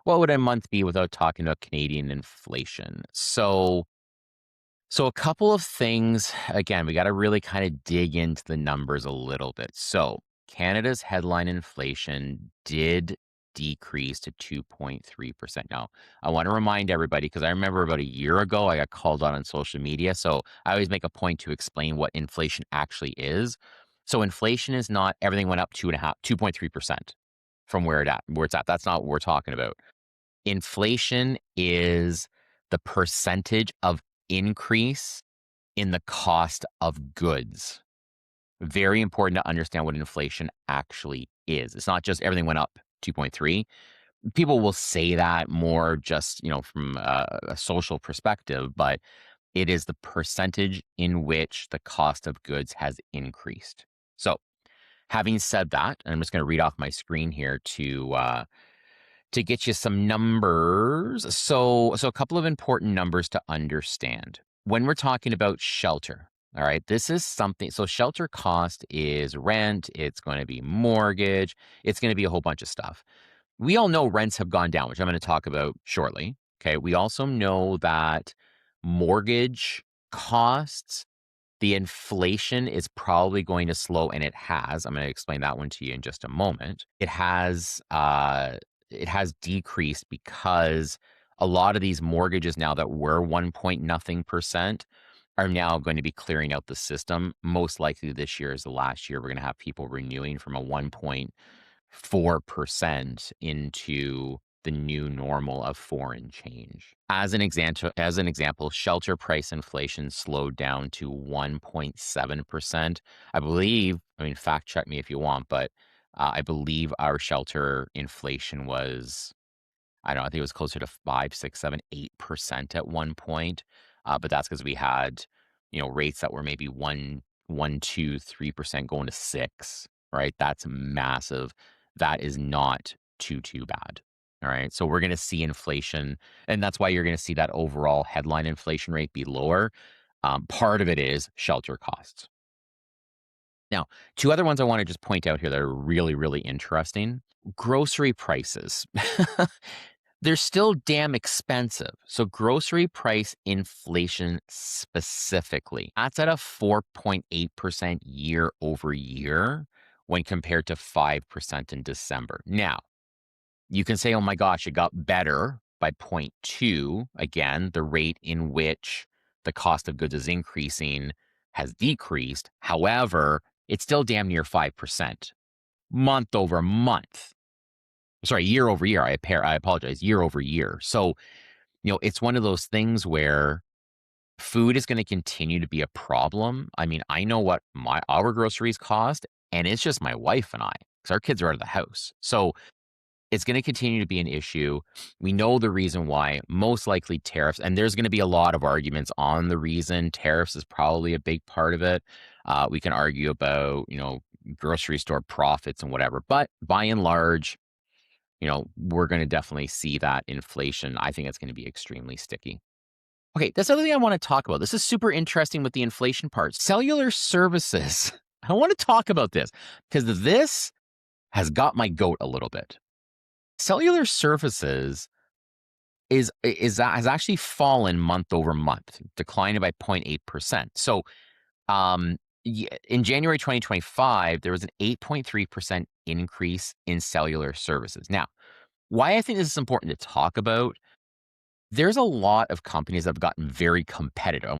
what would a month be without talking about Canadian inflation? So a couple of things. Again, we got to really kind of dig into the numbers a little bit. So Canada's headline inflation did decrease to 2.3%. Now, I want to remind everybody because I remember about a year ago I got called out on social media. So I always make a point to explain what inflation actually is. So inflation is not everything went up 2.3% from where it's at. That's not what we're talking about. Inflation is the percentage of increase in the cost of goods. Very important to understand what inflation actually is. It's not just everything went up 2.3. People will say that more just, from a social perspective, but it is the percentage in which the cost of goods has increased. So, having said that, I'm just going to read off my screen here to get you some numbers. So a couple of important numbers to understand. When we're talking about shelter, all right, this is something. So shelter cost is rent, it's going to be mortgage, it's going to be a whole bunch of stuff. We all know rents have gone down, which I'm going to talk about shortly. Okay. We also know that mortgage costs, the inflation is probably going to slow, and it has. I'm going to explain that one to you in just a moment. It has decreased because a lot of these mortgages now that were 1 point nothing percent are now going to be clearing out the system. Most likely this year is the last year we're going to have people renewing from a 1.4% into the new normal of 4 and change. As an example, shelter price inflation slowed down to 1.7%. I believe, fact check me if you want, but I believe our shelter inflation was, I don't know, I think it was closer to 5, 6, 7, 8% at one point. But that's because we had, rates that were maybe 2, 3% going to 6, right? That's massive. That is not too bad. All right. So we're going to see inflation, and that's why you're going to see that overall headline inflation rate be lower. Part of it is shelter costs. Now, two other ones I want to just point out here that are really, really interesting. Grocery prices. They're still damn expensive. So grocery price inflation specifically, that's at a 4.8% year over year when compared to 5% in December. Now, you can say, oh my gosh, it got better by 0.2. Again, the rate in which the cost of goods is increasing has decreased. However, it's still damn near 5% month over month. Sorry, year over year. I apologize, year over year. So, it's one of those things where food is going to continue to be a problem. I mean, I know what our groceries cost, and it's just my wife and I, because our kids are out of the house. So it's going to continue to be an issue. We know the reason why, most likely tariffs, and there's going to be a lot of arguments on the reason. Tariffs is probably a big part of it. We can argue about, grocery store profits and whatever, but by and large, we're going to definitely see that inflation. I think it's going to be extremely sticky. Okay, that's the other thing I want to talk about. This is super interesting with the inflation part. Cellular services. I want to talk about this because this has got my goat a little bit. Cellular services has actually fallen month over month, declining by 0.8%. So, in January 2025, there was an 8.3% increase in cellular services. Now, why I think this is important to talk about, there's a lot of companies that have gotten very competitive.